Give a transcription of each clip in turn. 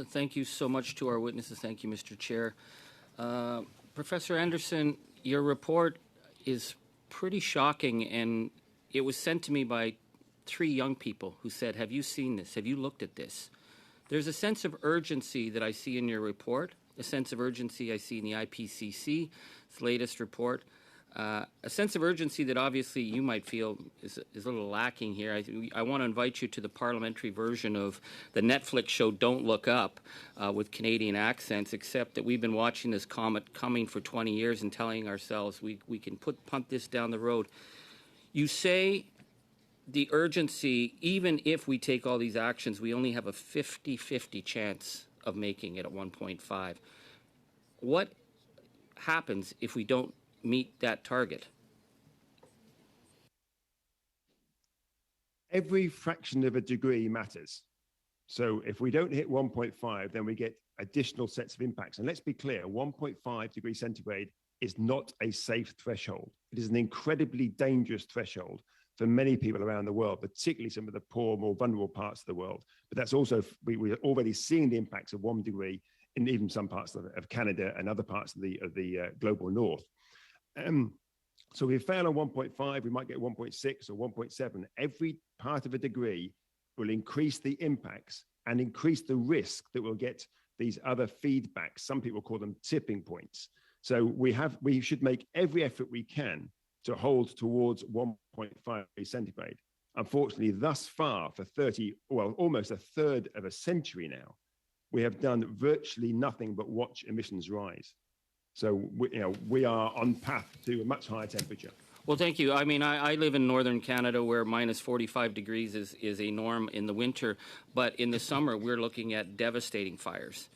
Thank you so much to our witnesses. Thank you, Mr. Chair. Professor Anderson, your report is pretty shocking, and it was sent to me by 3 young people who said, have you seen this? Have you looked at this? There's a sense of urgency that I see in your report, a sense of urgency I see in the IPCC's latest report, a sense of urgency that obviously you might feel is a little lacking here. I want to invite you to the parliamentary version of the Netflix show Don't Look Up with Canadian accents, except that we've been watching this comet coming for 20 years and telling ourselves we can punt this down the road. You say the urgency, even if we take all these actions, we only have a 50-50 chance of making it at 1.5. What happens if we don't meet that target? Every fraction of a degree matters. So if we don't hit 1.5, then we get additional sets of impacts. And let's be clear, 1.5 degrees centigrade is not a safe threshold. It is an incredibly dangerous threshold for many people around the world, particularly some of the poor, more vulnerable parts of the world. But that's also, we're already seeing the impacts of 1 degree in even some parts of Canada and other parts of the global north. So if we fail on 1.5, we might get 1.6 or 1.7. Every part of a degree will increase the impacts and increase the risk that we'll get these other feedbacks. Some people call them tipping points. So we should make every effort we can to hold towards 1.5 centigrade. Unfortunately, thus far, for almost a third of a century now, we have done virtually nothing but watch emissions rise. So we are on path to a much higher temperature. Well, thank you. I mean, I live in northern Canada where minus 45 degrees is a norm in the winter, but in the summer we're looking at devastating fires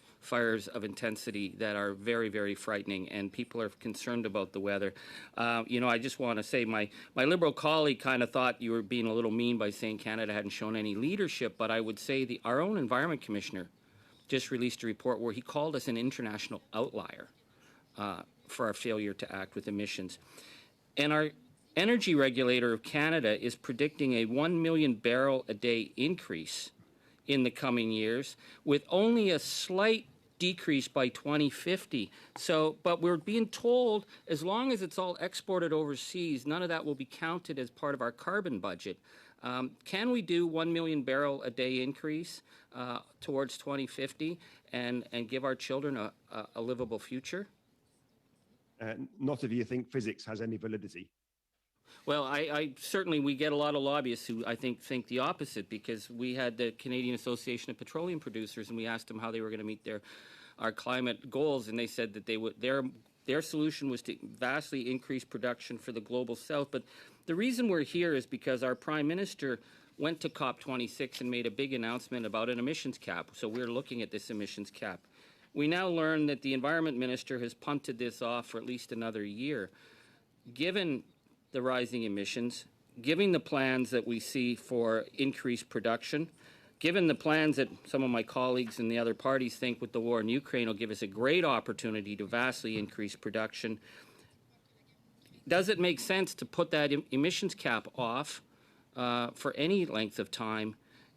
of intensity that are very, very frightening, and people are concerned about the weather. I just want to say my Liberal colleague kind of thought you were being a little mean by saying Canada hadn't shown any leadership, but I would say our own Environment Commissioner just released a report where he called us an international outlier for our failure to act with emissions. And our Energy Regulator of Canada is predicting a 1 million barrel a day increase in the coming years, with only a slight decrease by 2050. But we're being told as long as it's all exported overseas, none of that will be counted as part of our carbon budget. Can we do 1 million barrel a day increase towards 2050 and give our children a livable future? Not if you think physics has any validity. Well, I certainly, we get a lot of lobbyists who I think the opposite, because we had the Canadian Association of Petroleum Producers and we asked them how they were going to meet our climate goals, and they said that their solution was to vastly increase production for the global south. But the reason we're here is because our Prime Minister went to COP26 and made a big announcement about an emissions cap. So we're looking at this emissions cap. We now learn that the Environment Minister has punted this off for at least another year. Given the rising emissions, given the plans that we see for increased production, given the plans that some of my colleagues in the other parties think with the war in Ukraine will give us a great opportunity to vastly increase production, does it make sense to put that emissions cap off for any length of time,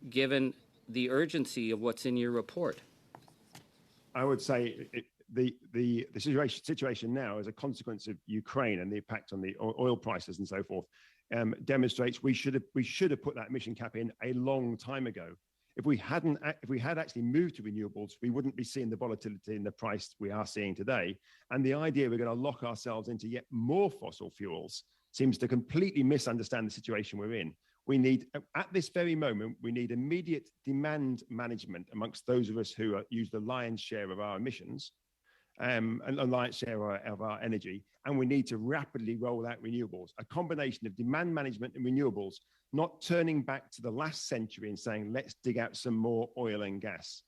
given the urgency of what's in your report? I would say the situation now, as a consequence of Ukraine and the impact on the oil prices and so forth, demonstrates we should have put that emission cap in a long time ago. If we had actually moved to renewables, we wouldn't be seeing the volatility in the price we are seeing today. And the idea we're going to lock ourselves into yet more fossil fuels seems to completely misunderstand the situation we're in. We need, at this very moment, we need immediate demand management amongst those of us who use the lion's share of our emissions and a lion's share of our energy. And we need to rapidly roll out renewables, a combination of demand management and renewables, not turning back to the last century and saying, let's dig out some more oil and gas.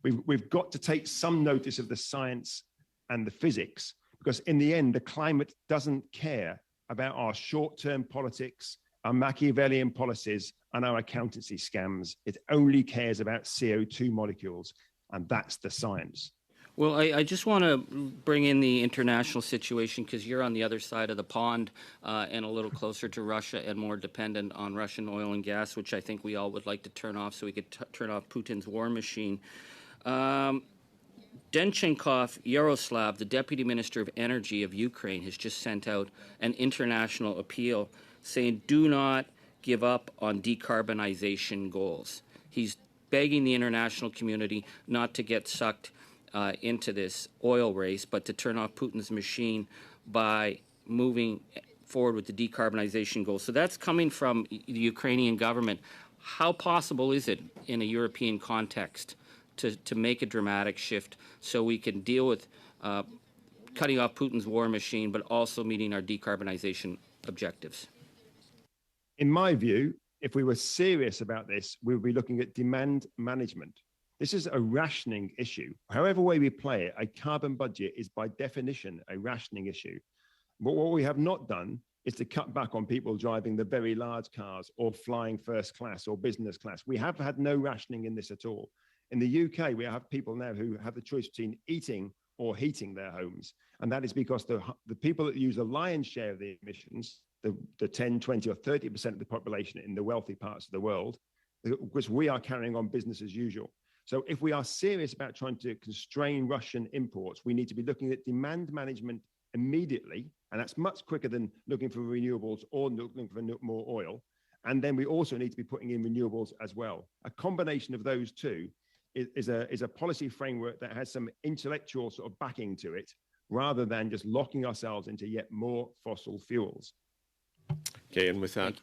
We've got to take some notice of the science and the physics, because in the end, the climate doesn't care about our short-term politics, our Machiavellian policies, and our accountancy scams. It only cares about CO2 molecules, and that's the science. Well, I just want to bring in the international situation, because you're on the other side of the pond and a little closer to Russia and more dependent on Russian oil and gas, which I think we all would like to turn off so we could turn off Putin's war machine. Denchenkov Yaroslav, the Deputy Minister of Energy of Ukraine, has just sent out an international appeal saying do not give up on decarbonization goals. He's begging the international community not to get sucked into this oil race, but to turn off Putin's machine by moving forward with the decarbonization goals. So that's coming from the Ukrainian government. How possible is it in a European context to make a dramatic shift so we can deal with cutting off Putin's war machine, but also meeting our decarbonization objectives? In my view, if we were serious about this, we would be looking at demand management. This is a rationing issue. However way we play it, a carbon budget is by definition a rationing issue. But what we have not done is to cut back on people driving the very large cars or flying first class or business class. We have had no rationing in this at all. In the UK, we have people now who have the choice between eating or heating their homes. And that is because the people that use the lion's share of the emissions, the 10, 20 or 30% of the population in the wealthy parts of the world, because we are carrying on business as usual. So if we are serious about trying to constrain Russian imports, we need to be looking at demand management immediately. And that's much quicker than looking for renewables or looking for more oil. And then we also need to be putting in renewables as well. A combination of those two is a policy framework that has some intellectual sort of backing to it, rather than just locking ourselves into yet more fossil fuels. Okay, and with that,